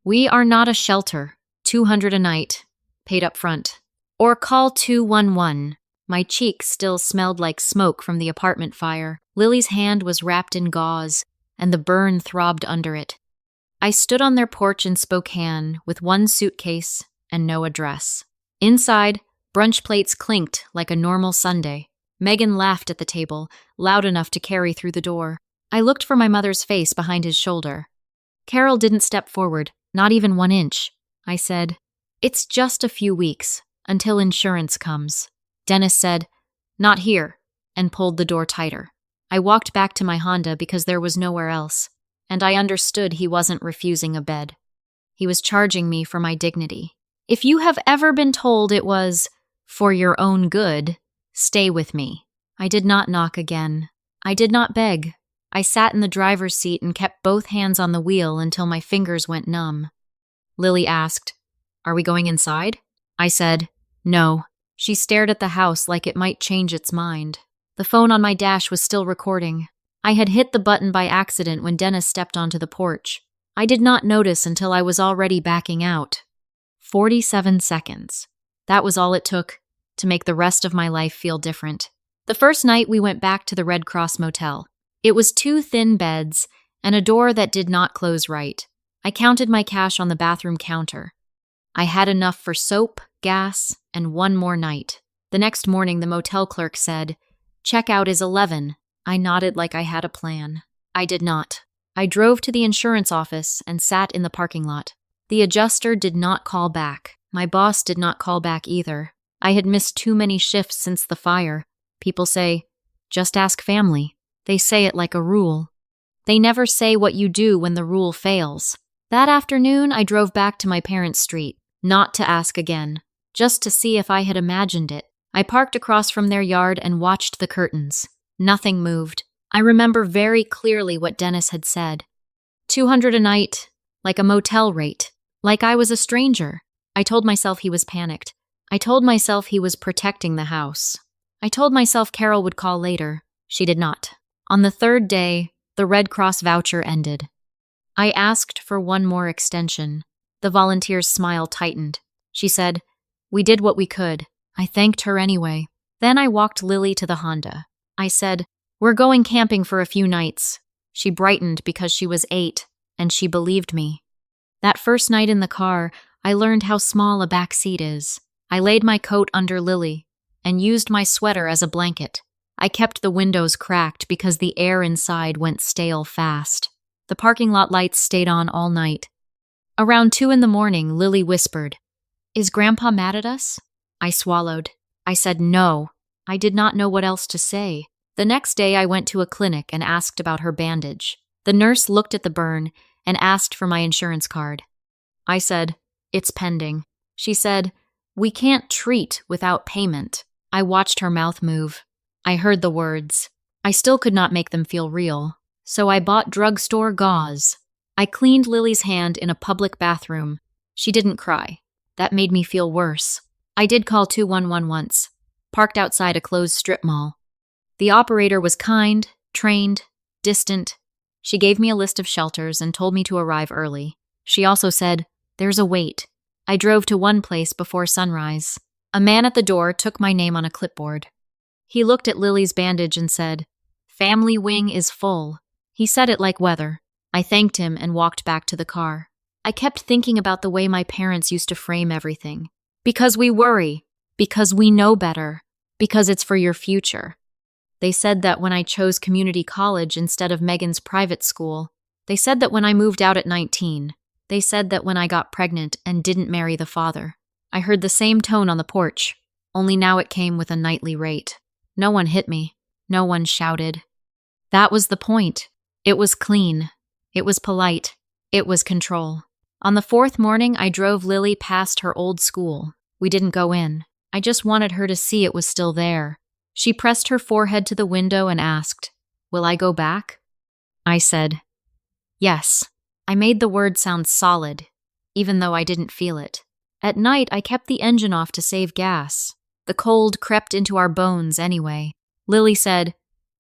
We are not a shelter. 200 a night, paid up front. Or call 211. My cheeks still smelled like smoke from the apartment fire. Lily's hand was wrapped in gauze, and the burn throbbed under it. I stood on their porch in Spokane with one suitcase and no address. Inside, brunch plates clinked like a normal Sunday. Megan laughed at the table, loud enough to carry through the door. I looked for my mother's face behind his shoulder. Carol didn't step forward, not even 1 inch. I said, "It's just a few weeks, until insurance comes." Dennis said, "Not here," and pulled the door tighter. I walked back to my Honda because there was nowhere else, and I understood he wasn't refusing a bed. He was charging me for my dignity. If you have ever been told it was, for your own good, stay with me. I did not knock again. I did not beg. I sat in the driver's seat and kept both hands on the wheel until my fingers went numb. Lily asked, "Are we going inside?" I said, "No." She stared at the house like it might change its mind. The phone on my dash was still recording. I had hit the button by accident when Dennis stepped onto the porch. I did not notice until I was already backing out. 47 seconds. That was all it took to make the rest of my life feel different. The first night we went back to the Red Cross motel. It was 2 thin beds and a door that did not close right. I counted my cash on the bathroom counter. I had enough for soap, gas, and 1 more night. The next morning, the motel clerk said, "Checkout is 11. I nodded like I had a plan. I did not. I drove to the insurance office and sat in the parking lot. The adjuster did not call back. My boss did not call back either. I had missed too many shifts since the fire. People say, "Just ask family." They say it like a rule. They never say what you do when the rule fails. That afternoon, I drove back to my parents' street, not to ask again, just to see if I had imagined it. I parked across from their yard and watched the curtains. Nothing moved. I remember very clearly what Dennis had said. 200 a night, like a motel rate, like I was a stranger. I told myself he was panicked. I told myself he was protecting the house. I told myself Carol would call later. She did not. On the 3rd day, the Red Cross voucher ended. I asked for 1 more extension. The volunteer's smile tightened. She said, "We did what we could." I thanked her anyway. Then I walked Lily to the Honda. I said, "We're going camping for a few nights." She brightened because she was 8, and she believed me. That first night in the car, I learned how small a back seat is. I laid my coat under Lily and used my sweater as a blanket. I kept the windows cracked because the air inside went stale fast. The parking lot lights stayed on all night. Around 2 in the morning, Lily whispered, "Is Grandpa mad at us?" I swallowed. I said no. I did not know what else to say. The next day, I went to a clinic and asked about her bandage. The nurse looked at the burn and asked for my insurance card. I said, "It's pending." She said, "We can't treat without payment." I watched her mouth move. I heard the words. I still could not make them feel real, so I bought drugstore gauze. I cleaned Lily's hand in a public bathroom. She didn't cry. That made me feel worse. I did call 211 once, parked outside a closed strip mall. The operator was kind, trained, distant. She gave me a list of shelters and told me to arrive early. She also said, "There's a wait." I drove to one place before sunrise. A man at the door took my name on a clipboard. He looked at Lily's bandage and said, "Family wing is full." He said it like weather. I thanked him and walked back to the car. I kept thinking about the way my parents used to frame everything. Because we worry, because we know better, because it's for your future. They said that when I chose community college instead of Megan's private school. They said that when I moved out at 19. They said that when I got pregnant and didn't marry the father. I heard the same tone on the porch, only now it came with a nightly rate. No one hit me. No one shouted. That was the point. It was clean. It was polite. It was control. On the 4th morning, I drove Lily past her old school. We didn't go in. I just wanted her to see it was still there. She pressed her forehead to the window and asked, "Will I go back?" I said, "Yes." I made the word sound solid, even though I didn't feel it. At night, I kept the engine off to save gas. The cold crept into our bones anyway. Lily said,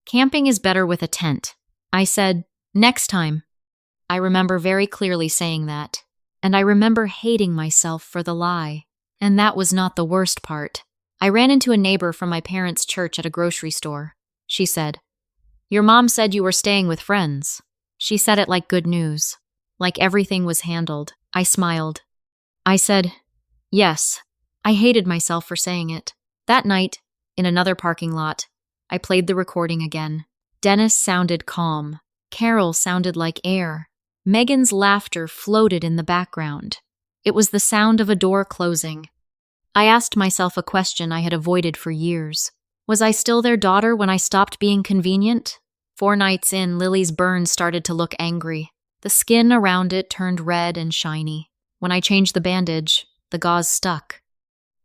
"Camping is better with a tent." I said, "Next time." I remember very clearly saying that. and I remember hating myself for the lie. And that was not the worst part. I ran into a neighbor from my parents' church at a grocery store. She said, "Your mom said you were staying with friends." She said it like good news, like everything was handled. I smiled. I said, "Yes." I hated myself for saying it. That night, in another parking lot, I played the recording again. Dennis sounded calm. Carol sounded like air. Megan's laughter floated in the background. It was the sound of a door closing. I asked myself a question I had avoided for years. Was I still their daughter when I stopped being convenient? 4 nights in, Lily's burn started to look angry. The skin around it turned red and shiny. When I changed the bandage, the gauze stuck.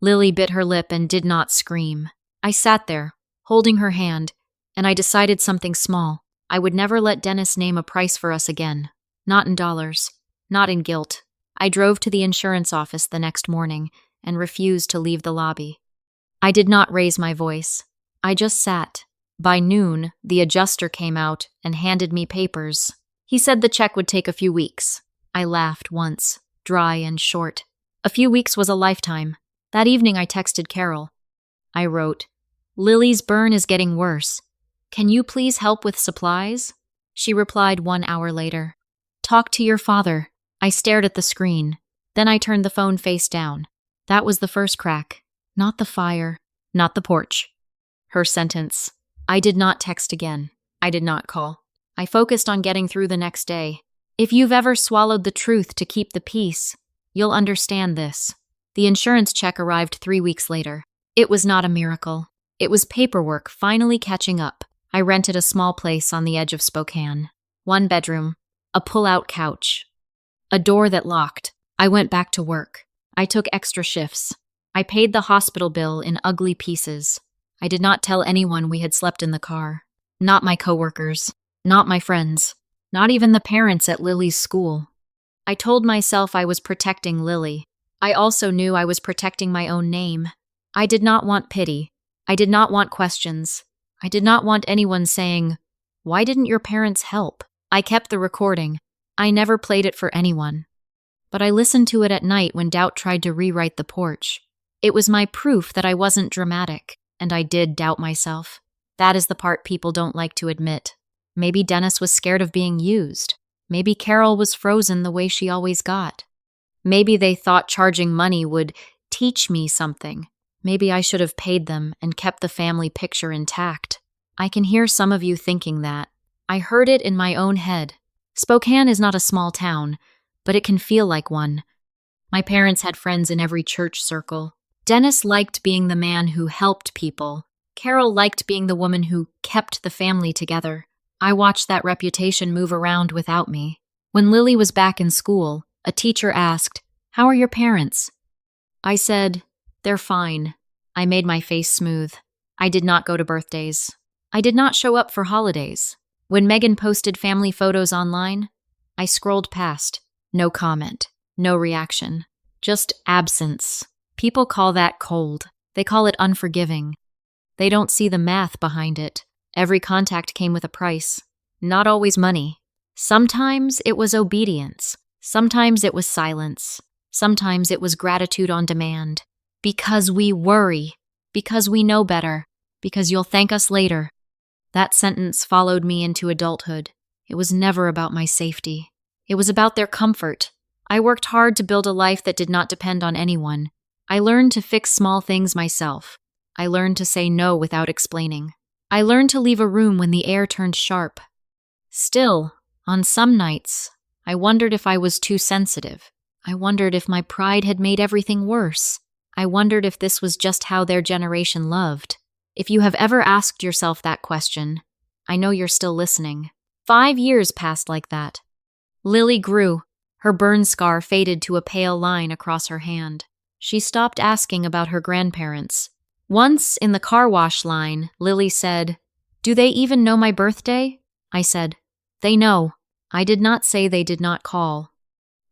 Lily bit her lip and did not scream. I sat there, holding her hand, and I decided something small. I would never let Dennis name a price for us again. Not in dollars. Not in guilt. I drove to the insurance office the next morning and refused to leave the lobby. I did not raise my voice. I just sat. By noon, the adjuster came out and handed me papers. He said the check would take a few weeks. I laughed once, dry and short. A few weeks was a lifetime. That evening I texted Carol. I wrote, "Lily's burn is getting worse. Can you please help with supplies?" She replied 1 hour later. "Talk to your father." I stared at the screen. Then I turned the phone face down. That was the first crack. Not the fire. Not the porch. Her sentence. I did not text again. I did not call. I focused on getting through the next day. If you've ever swallowed the truth to keep the peace, you'll understand this. The insurance check arrived 3 weeks later. It was not a miracle. It was paperwork finally catching up. I rented a small place on the edge of Spokane. 1 bedroom, a pull-out couch, a door that locked. I went back to work. I took extra shifts. I paid the hospital bill in ugly pieces. I did not tell anyone we had slept in the car. Not my coworkers. Not my friends. Not even the parents at Lily's school. I told myself I was protecting Lily. I also knew I was protecting my own name. I did not want pity. I did not want questions. I did not want anyone saying, "Why didn't your parents help?" I kept the recording. I never played it for anyone. But I listened to it at night when doubt tried to rewrite the porch. It was my proof that I wasn't dramatic, and I did doubt myself. That is the part people don't like to admit. Maybe Dennis was scared of being used. Maybe Carol was frozen the way she always got. Maybe they thought charging money would teach me something. Maybe I should have paid them and kept the family picture intact. I can hear some of you thinking that. I heard it in my own head. Spokane is not a small town, but it can feel like one. My parents had friends in every church circle. Dennis liked being the man who helped people. Carol liked being the woman who kept the family together. I watched that reputation move around without me. When Lily was back in school, a teacher asked, "How are your parents?" I said, "They're fine." I made my face smooth. I did not go to birthdays. I did not show up for holidays. When Megan posted family photos online, I scrolled past. No comment. No reaction. Just absence. People call that cold. They call it unforgiving. They don't see the math behind it. Every contact came with a price. Not always money. Sometimes it was obedience. Sometimes it was silence. Sometimes it was gratitude on demand. Because we worry. Because we know better. Because you'll thank us later. That sentence followed me into adulthood. It was never about my safety. It was about their comfort. I worked hard to build a life that did not depend on anyone. I learned to fix small things myself. I learned to say no without explaining. I learned to leave a room when the air turned sharp. Still, on some nights, I wondered if I was too sensitive. I wondered if my pride had made everything worse. I wondered if this was just how their generation loved. If you have ever asked yourself that question, I know you're still listening. 5 years passed like that. Lily grew. Her burn scar faded to a pale line across her hand. She stopped asking about her grandparents. Once, in the car wash line, Lily said, "Do they even know my birthday?" I said, "They know." I did not say they did not call.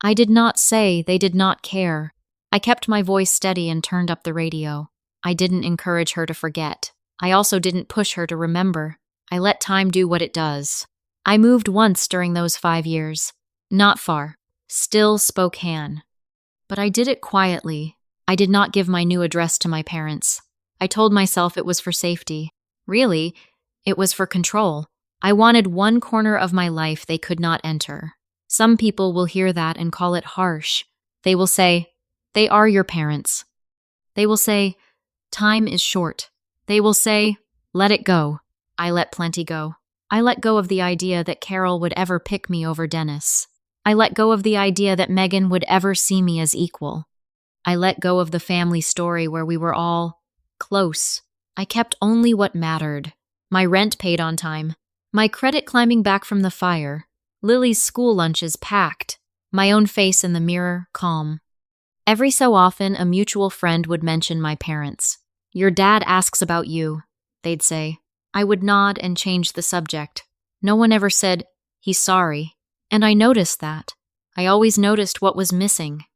I did not say they did not care. I kept my voice steady and turned up the radio. I didn't encourage her to forget. I also didn't push her to remember. I let time do what it does. I moved once during those 5 years. Not far. Still Spokane. But I did it quietly. I did not give my new address to my parents. I told myself it was for safety. Really, it was for control. I wanted one corner of my life they could not enter. Some people will hear that and call it harsh. They will say, they are your parents. They will say, time is short. They will say, let it go. I let plenty go. I let go of the idea that Carol would ever pick me over Dennis. I let go of the idea that Megan would ever see me as equal. I let go of the family story where we were all close. I kept only what mattered. My rent paid on time. My credit climbing back from the fire. Lily's school lunches packed. My own face in the mirror, calm. Every so often, a mutual friend would mention my parents. Your dad asks about you, they'd say. I would nod and change the subject. No one ever said, he's sorry. And I noticed that. I always noticed what was missing.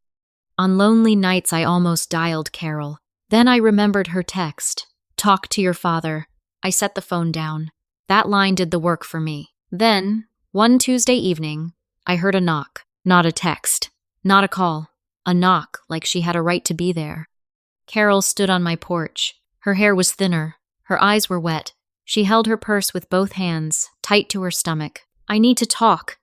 On lonely nights, I almost dialed Carol. Then I remembered her text. Talk to your father. I set the phone down. That line did the work for me. Then, one Tuesday evening, I heard a knock. Not a text. Not a call. A knock, like she had a right to be there. Carol stood on my porch. Her hair was thinner. Her eyes were wet. She held her purse with both hands, tight to her stomach. I need to talk,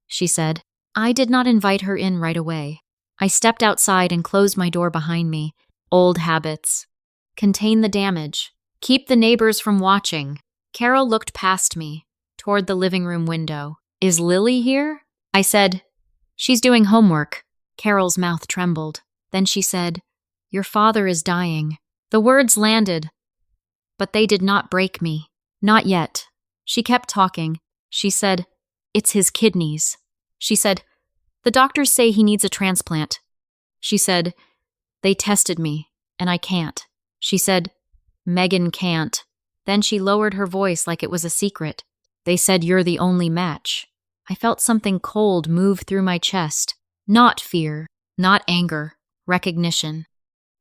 she said. I did not invite her in right away. I stepped outside and closed my door behind me. Old habits. Contain the damage. Keep the neighbors from watching. Carol looked past me, toward the living room window. Is Lily here? I said, she's doing homework. Carol's mouth trembled. Then she said, your father is dying. The words landed, but they did not break me. Not yet. She kept talking. She said, it's his kidneys. She said, the doctors say he needs a transplant. She said, they tested me, and I can't. She said, Megan can't. Then she lowered her voice like it was a secret. They said you're the only match. I felt something cold move through my chest. Not fear, not anger, recognition.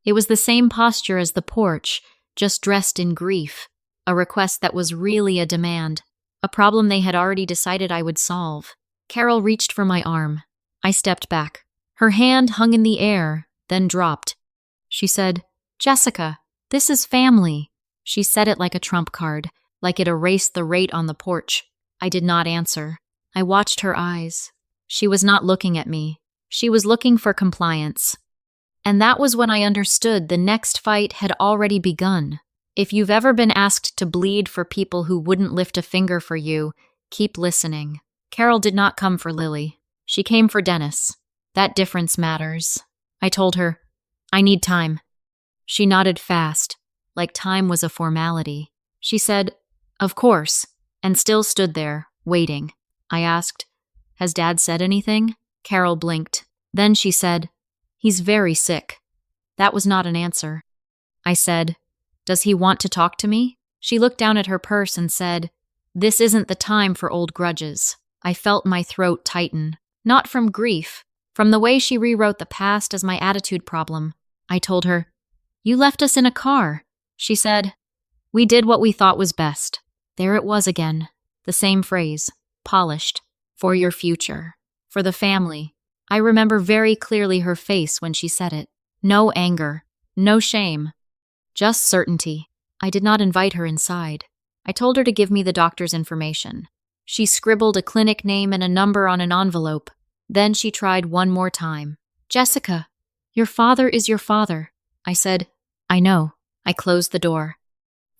It was the same posture as the porch, just dressed in grief, a request that was really a demand, a problem they had already decided I would solve. Carol reached for my arm. I stepped back. Her hand hung in the air, then dropped. She said, Jessica, this is family. She said it like a trump card, like it erased the rate on the porch. I did not answer. I watched her eyes. She was not looking at me. She was looking for compliance. And that was when I understood the next fight had already begun. If you've ever been asked to bleed for people who wouldn't lift a finger for you, keep listening. Carol did not come for Lily. She came for Dennis. That difference matters. I told her, I need time. She nodded fast, like time was a formality. She said, of course, and still stood there, waiting. I asked, has Dad said anything? Carol blinked. Then she said, he's very sick. That was not an answer. I said, does he want to talk to me? She looked down at her purse and said, this isn't the time for old grudges. I felt my throat tighten, not from grief, from the way she rewrote the past as my attitude problem. I told her, you left us in a car. She said, we did what we thought was best. There it was again, the same phrase, polished, for your future, for the family. I remember very clearly her face when she said it. No anger, no shame, just certainty. I did not invite her inside. I told her to give me the doctor's information. She scribbled a clinic name and a number on an envelope. Then she tried one more time. Jessica, your father is your father. I said, I know. I closed the door.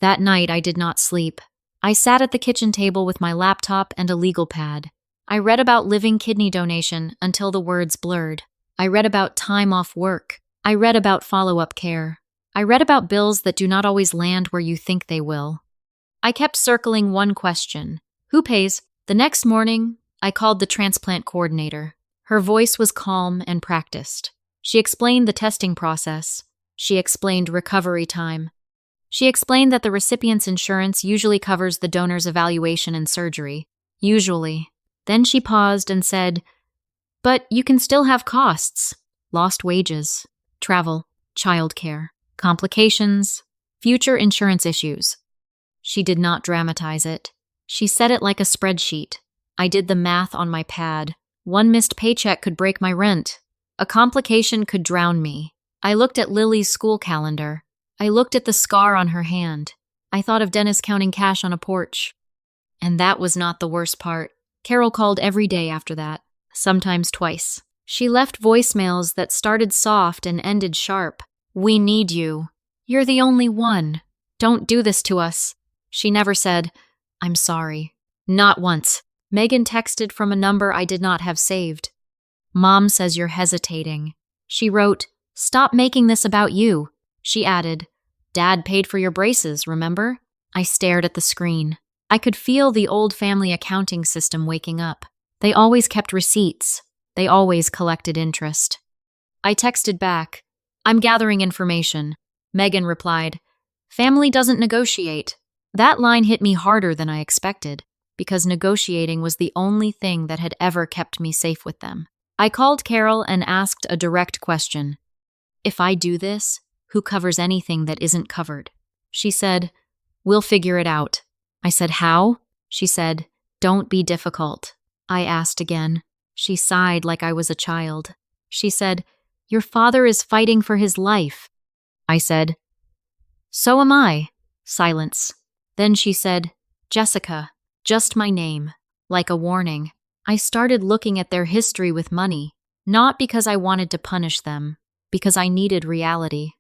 That night I did not sleep. I sat at the kitchen table with my laptop and a legal pad. I read about living kidney donation until the words blurred. I read about time off work. I read about follow-up care. I read about bills that do not always land where you think they will. I kept circling one question. Who pays? The next morning, I called the transplant coordinator. Her voice was calm and practiced. She explained the testing process. She explained recovery time. She explained that the recipient's insurance usually covers the donor's evaluation and surgery. Usually. Then she paused and said, but you can still have costs. Lost wages, travel, childcare, complications, future insurance issues. She did not dramatize it. She said it like a spreadsheet. I did the math on my pad. One missed paycheck could break my rent. A complication could drown me. I looked at Lily's school calendar. I looked at the scar on her hand. I thought of Dennis counting cash on a porch. And that was not the worst part. Carol called every day after that, sometimes twice. She left voicemails that started soft and ended sharp. "We need you. You're the only one. Don't do this to us." She never said, "I'm sorry." Not once. Megan texted from a number I did not have saved. "Mom says you're hesitating." She wrote, "Stop making this about you." She added, "Dad paid for your braces, remember?" I stared at the screen. I could feel the old family accounting system waking up. They always kept receipts. They always collected interest. I texted back, "I'm gathering information." Megan replied, "Family doesn't negotiate." That line hit me harder than I expected, because negotiating was the only thing that had ever kept me safe with them. I called Carol and asked a direct question. "If I do this, who covers anything that isn't covered?" She said, "We'll figure it out." I said, "How?" She said, "Don't be difficult." I asked again. She sighed like I was a child. She said, "Your father is fighting for his life." I said, "So am I." Silence. Then she said, "Jessica," just my name, like a warning. I started looking at their history with money, not because I wanted to punish them, because I needed reality.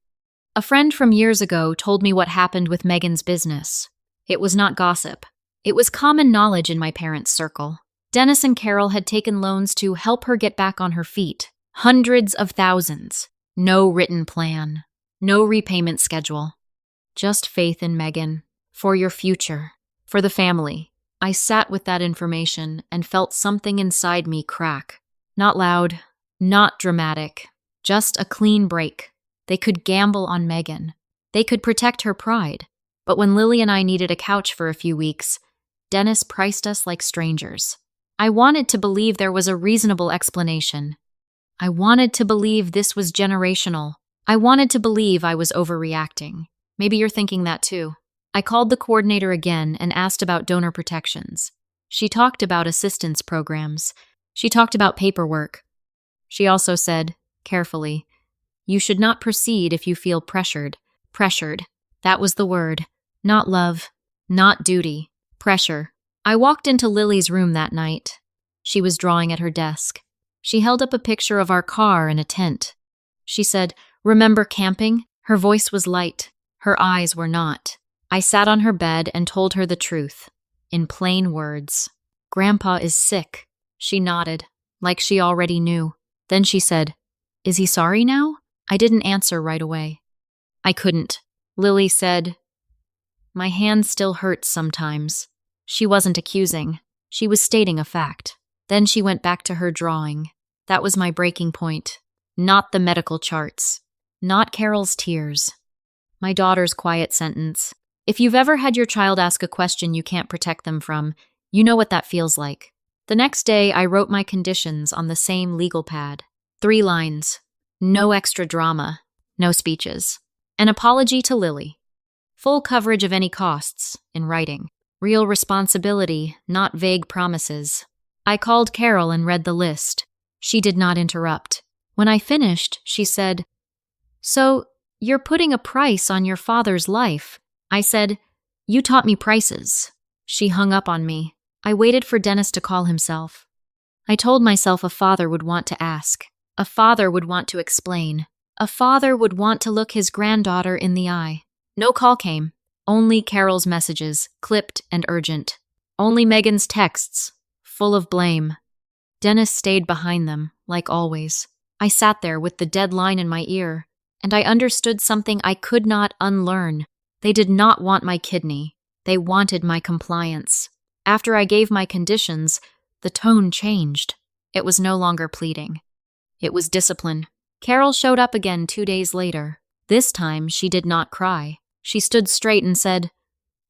A friend from years ago told me what happened with Megan's business. It was not gossip. It was common knowledge in my parents' circle. Dennis and Carol had taken loans to help her get back on her feet. Hundreds of thousands. No written plan. No repayment schedule. Just faith in Megan. For your future. For the family. I sat with that information and felt something inside me crack. Not loud. Not dramatic. Just a clean break. They could gamble on Megan. They could protect her pride. But when Lily and I needed a couch for a few weeks, Dennis priced us like strangers. I wanted to believe there was a reasonable explanation. I wanted to believe this was generational. I wanted to believe I was overreacting. Maybe you're thinking that too. I called the coordinator again and asked about donor protections. She talked about assistance programs. She talked about paperwork. She also said, carefully, "You should not proceed if you feel pressured." Pressured. That was the word. Not love. Not duty. Pressure. I walked into Lily's room that night. She was drawing at her desk. She held up a picture of our car in a tent. She said, "Remember camping?" Her voice was light. Her eyes were not. I sat on her bed and told her the truth. In plain words. "Grandpa is sick." She nodded, like she already knew. Then she said, "Is he sorry now?" I didn't answer right away. I couldn't. Lily said, "My hand still hurts sometimes." She wasn't accusing. She was stating a fact. Then she went back to her drawing. That was my breaking point. Not the medical charts. Not Carol's tears. My daughter's quiet sentence. If you've ever had your child ask a question you can't protect them from, you know what that feels like. The next day, I wrote my conditions on the same legal pad. 3 lines. No extra drama. No speeches. An apology to Lily. Full coverage of any costs, in writing. Real responsibility, not vague promises. I called Carol and read the list. She did not interrupt. When I finished, she said, "So, you're putting a price on your father's life." I said, "You taught me prices." She hung up on me. I waited for Dennis to call himself. I told myself a father would want to ask. A father would want to explain. A father would want to look his granddaughter in the eye. No call came. Only Carol's messages, clipped and urgent. Only Megan's texts, full of blame. Dennis stayed behind them, like always. I sat there with the deadline in my ear, and I understood something I could not unlearn. They did not want my kidney. They wanted my compliance. After I gave my conditions, the tone changed. It was no longer pleading. It was discipline. Carol showed up again 2 days later. This time, she did not cry. She stood straight and said,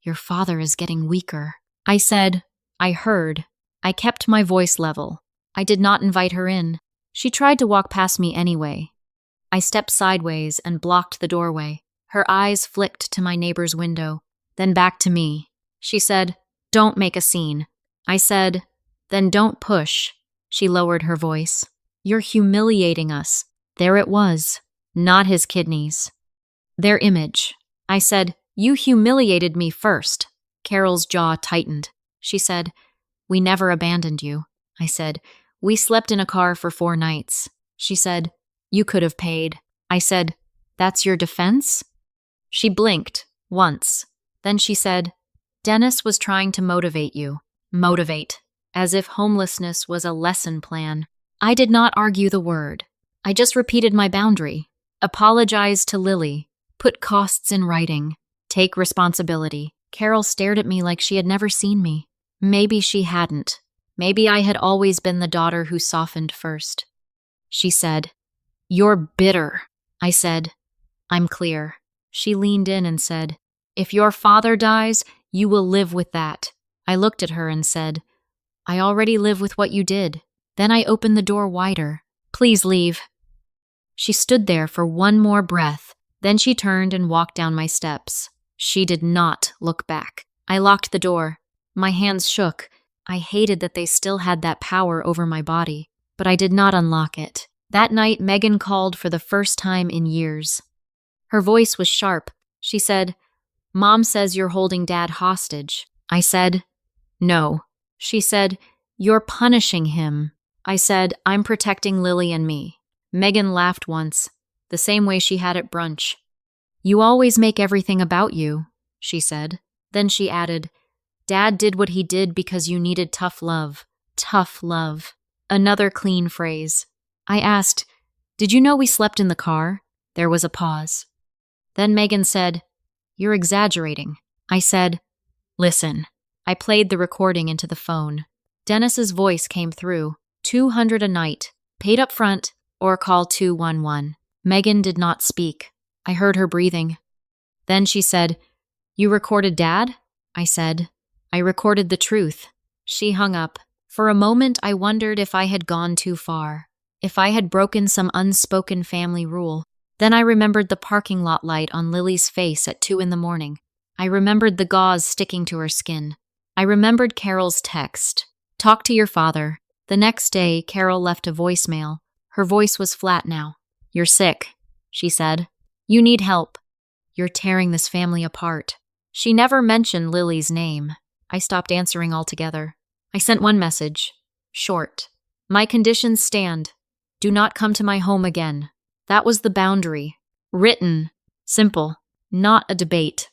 "Your father is getting weaker." I said, "I heard." I kept my voice level. I did not invite her in. She tried to walk past me anyway. I stepped sideways and blocked the doorway. Her eyes flicked to my neighbor's window, then back to me. She said, "Don't make a scene." I said, "Then don't push." She lowered her voice. You're humiliating us. There it was. Not his kidneys. Their image. I said, you humiliated me first. Carol's jaw tightened. She said, we never abandoned you. I said, we slept in a car for 4 nights. She said, you could have paid. I said, that's your defense? She blinked, once. Then she said, Dennis was trying to motivate you. Motivate. As if homelessness was a lesson plan. I did not argue the word. I just repeated my boundary. Apologized to Lily. Put costs in writing. Take responsibility. Carol stared at me like she had never seen me. Maybe she hadn't. Maybe I had always been the daughter who softened first. She said, you're bitter. I said, I'm clear. She leaned in and said, if your father dies, you will live with that. I looked at her and said, I already live with what you did. Then I opened the door wider. Please leave. She stood there for one more breath. Then she turned and walked down my steps. She did not look back. I locked the door. My hands shook. I hated that they still had that power over my body, but I did not unlock it. That night, Megan called for the first time in years. Her voice was sharp. She said, Mom says you're holding Dad hostage. I said, no. She said, you're punishing him. I said, I'm protecting Lily and me. Megan laughed once, the same way she had at brunch. You always make everything about you, she said. Then she added, Dad did what he did because you needed tough love. Tough love. Another clean phrase. I asked, did you know we slept in the car? There was a pause. Then Megan said, you're exaggerating. I said, listen. I played the recording into the phone. Dennis's voice came through. 200 a night. Paid up front or call 211. Megan did not speak. I heard her breathing. Then she said, you recorded Dad? I said, I recorded the truth. She hung up. For a moment, I wondered if I had gone too far. If I had broken some unspoken family rule. Then I remembered the parking lot light on Lily's face at 2 a.m. I remembered the gauze sticking to her skin. I remembered Carol's text. Talk to your father. The next day, Carol left a voicemail. Her voice was flat now. You're sick, she said. You need help. You're tearing this family apart. She never mentioned Lily's name. I stopped answering altogether. I sent one message. Short. My conditions stand. Do not come to my home again. That was the boundary. Written. Simple. Not a debate.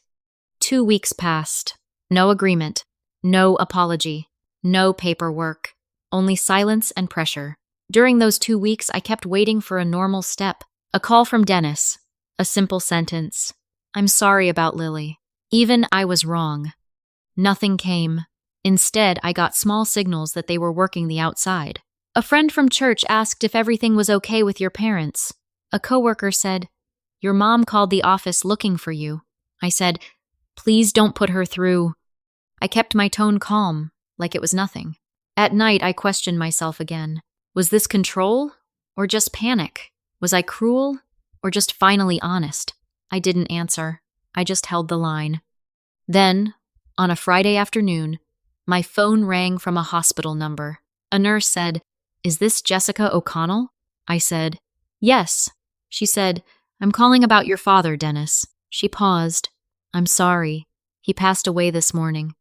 2 weeks passed. No agreement. No apology. No paperwork. Only silence and pressure. During those 2 weeks, I kept waiting for a normal step. A call from Dennis. A simple sentence. I'm sorry about Lily. Even I was wrong. Nothing came. Instead, I got small signals that they were working the outside. A friend from church asked if everything was okay with your parents. A coworker said, your mom called the office looking for you. I said, please don't put her through. I kept my tone calm, like it was nothing. At night, I questioned myself again. Was this control or just panic? Was I cruel or just finally honest? I didn't answer. I just held the line. Then, on a Friday afternoon, my phone rang from a hospital number. A nurse said, is this Jessica O'Connell? I said, yes. She said, I'm calling about your father, Dennis. She paused. I'm sorry. He passed away this morning.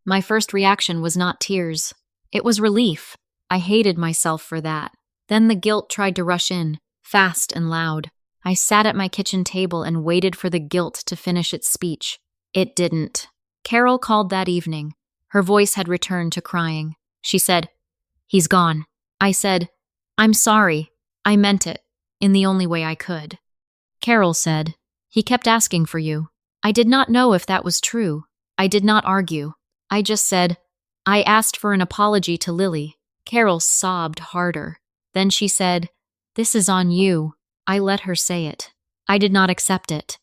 My first reaction was not tears. It was relief. I hated myself for that. Then the guilt tried to rush in, fast and loud. I sat at my kitchen table and waited for the guilt to finish its speech. It didn't. Carol called that evening. Her voice had returned to crying. She said, he's gone. I said, I'm sorry. I meant it, in the only way I could. Carol said, he kept asking for you. I did not know if that was true. I did not argue. I just said, I asked for an apology to Lily. Carol sobbed harder. Then she said, this is on you. I let her say it. I did not accept it.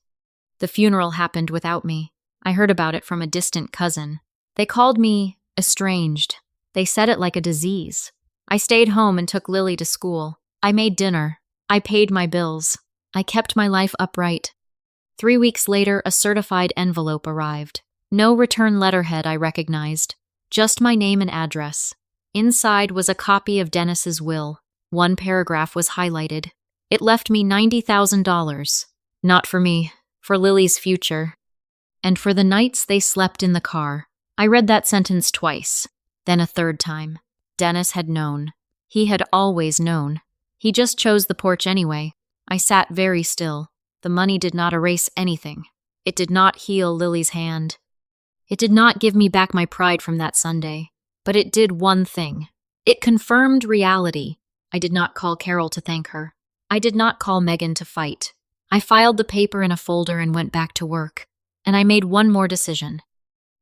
The funeral happened without me. I heard about it from a distant cousin. They called me estranged. They said it like a disease. I stayed home and took Lily to school. I made dinner. I paid my bills. I kept my life upright. 3 weeks later, a certified envelope arrived. No return letterhead I recognized. Just my name and address. Inside was a copy of Dennis's will. One paragraph was highlighted. It left me $90,000. Not for me, for Lily's future. And for the nights they slept in the car. I read that sentence twice, then a third time. Dennis had known. He had always known. He just chose the porch anyway. I sat very still. The money did not erase anything. It did not heal Lily's hand. It did not give me back my pride from that Sunday. But it did one thing. It confirmed reality. I did not call Carol to thank her. I did not call Megan to fight. I filed the paper in a folder and went back to work. And I made one more decision.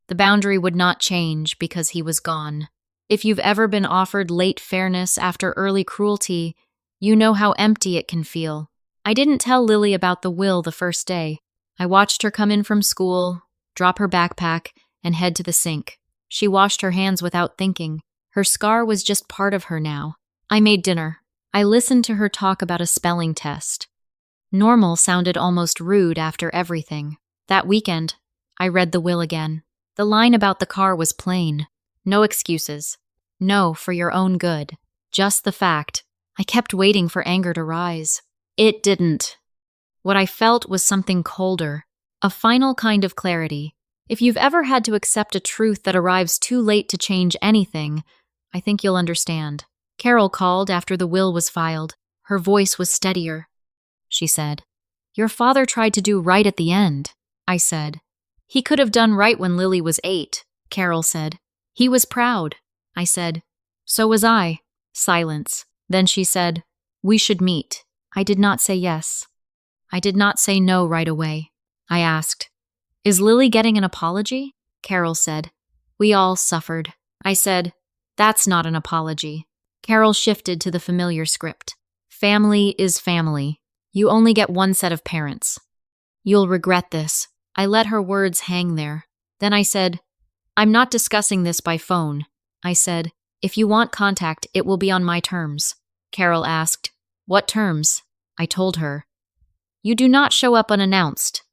The boundary would not change because he was gone. If you've ever been offered late fairness after early cruelty, you know how empty it can feel. I didn't tell Lily about the will the first day. I watched her come in from school, drop her backpack, and head to the sink. She washed her hands without thinking. Her scar was just part of her now. I made dinner. I listened to her talk about a spelling test. Normal sounded almost rude after everything. That weekend, I read the will again. The line about the car was plain. No excuses. No, for your own good. Just the fact. I kept waiting for anger to rise. It didn't. What I felt was something colder, a final kind of clarity. If you've ever had to accept a truth that arrives too late to change anything, I think you'll understand. Carol called after the will was filed. Her voice was steadier. She said, "Your father tried to do right at the end," I said. "He could have done right when Lily was 8, Carol said. "He was proud," I said. "So was I." Silence. Then she said, "We should meet." I did not say yes. I did not say no right away. I asked, "Is Lily getting an apology?" Carol said, "We all suffered." I said, "That's not an apology." Carol shifted to the familiar script. "Family is family. You only get one set of parents. You'll regret this." I let her words hang there. Then I said, "I'm not discussing this by phone." I said, "If you want contact, it will be on my terms." Carol asked, "What terms?" I told her, "You do not show up unannounced.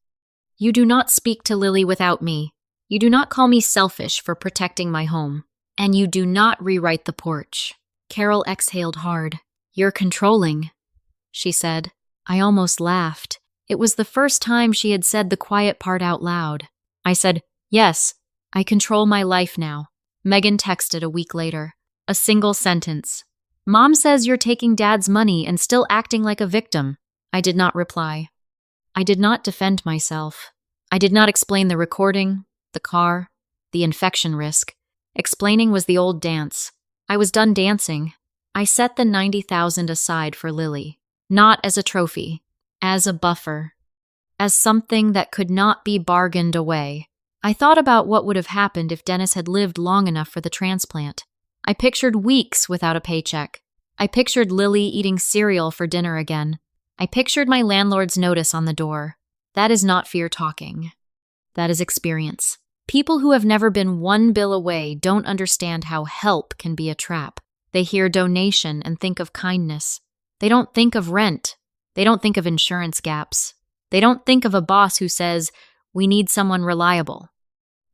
You do not speak to Lily without me. You do not call me selfish for protecting my home. And you do not rewrite the porch." Carol exhaled hard. "You're controlling," she said. I almost laughed. It was the first time she had said the quiet part out loud. I said, "Yes, I control my life now." Megan texted a week later. A single sentence. "Mom says you're taking Dad's money and still acting like a victim." I did not reply. I did not defend myself. I did not explain the recording, the car, the infection risk. Explaining was the old dance. I was done dancing. I set the $90,000 aside for Lily, not as a trophy, as a buffer, as something that could not be bargained away. I thought about what would have happened if Dennis had lived long enough for the transplant. I pictured weeks without a paycheck. I pictured Lily eating cereal for dinner again. I pictured my landlord's notice on the door. That is not fear talking. That is experience. People who have never been one bill away don't understand how help can be a trap. They hear donation and think of kindness. They don't think of rent. They don't think of insurance gaps. They don't think of a boss who says, "We need someone reliable."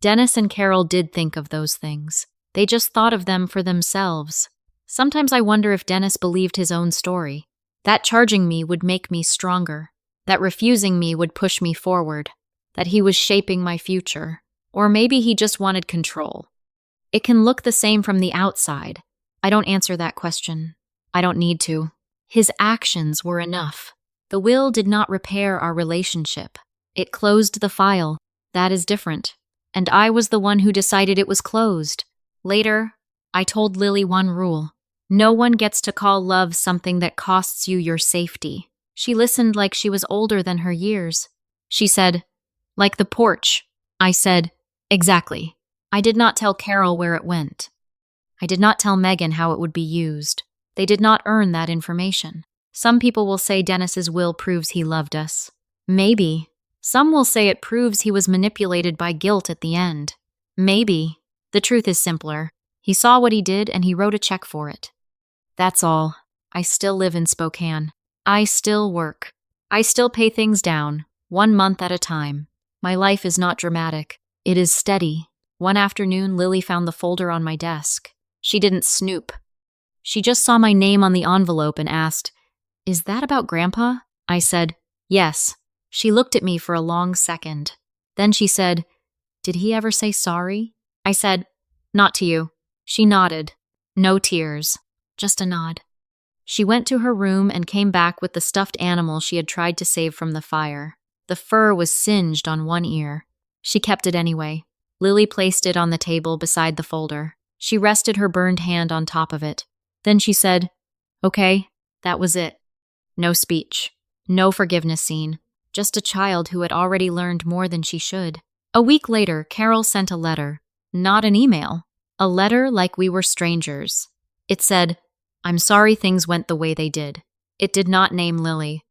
Dennis and Carol did think of those things. They just thought of them for themselves. Sometimes I wonder if Dennis believed his own story. That charging me would make me stronger. That refusing me would push me forward. That he was shaping my future. Or maybe he just wanted control. It can look the same from the outside. I don't answer that question. I don't need to. His actions were enough. The will did not repair our relationship. It closed the file. That is different. And I was the one who decided it was closed. Later, I told Lily one rule. No one gets to call love something that costs you your safety. She listened like she was older than her years. She said, "Like the porch." I said, "Exactly." I did not tell Carol where it went. I did not tell Megan how it would be used. They did not earn that information. Some people will say Dennis's will proves he loved us. Maybe. Some will say it proves he was manipulated by guilt at the end. Maybe. The truth is simpler. He saw what he did and he wrote a check for it. That's all. I still live in Spokane. I still work. I still pay things down, 1 month at a time. My life is not dramatic. It is steady. One afternoon, Lily found the folder on my desk. She didn't snoop. She just saw my name on the envelope and asked, "Is that about Grandpa?" I said, "Yes." She looked at me for a long second. Then she said, "Did he ever say sorry?" I said, "Not to you." She nodded. No tears, just a nod. She went to her room and came back with the stuffed animal she had tried to save from the fire. The fur was singed on one ear. She kept it anyway. Lily placed it on the table beside the folder. She rested her burned hand on top of it. Then she said, "Okay, that was it." No speech. No forgiveness scene. Just a child who had already learned more than she should. A week later, Carol sent a letter. Not an email. A letter like we were strangers. It said, "I'm sorry things went the way they did." It did not name Lily.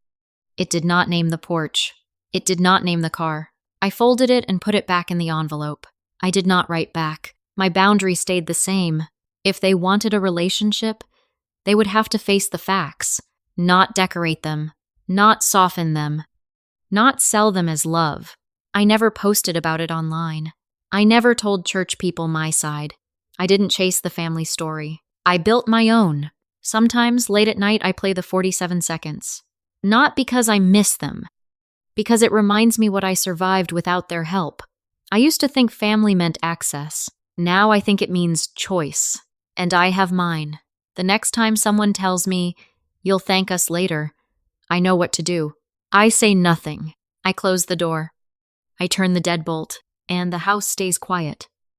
It did not name the porch. It did not name the car. I folded it and put it back in the envelope. I did not write back. My boundary stayed the same. If they wanted a relationship, they would have to face the facts, not decorate them, not soften them, not sell them as love. I never posted about it online. I never told church people my side. I didn't chase the family story. I built my own. Sometimes, late at night, I play the 47 seconds. Not because I miss them, because it reminds me what I survived without their help. I used to think family meant access. Now I think it means choice. And I have mine. The next time someone tells me, "You'll thank us later," I know what to do. I say nothing. I close the door. I turn the deadbolt, and the house stays quiet.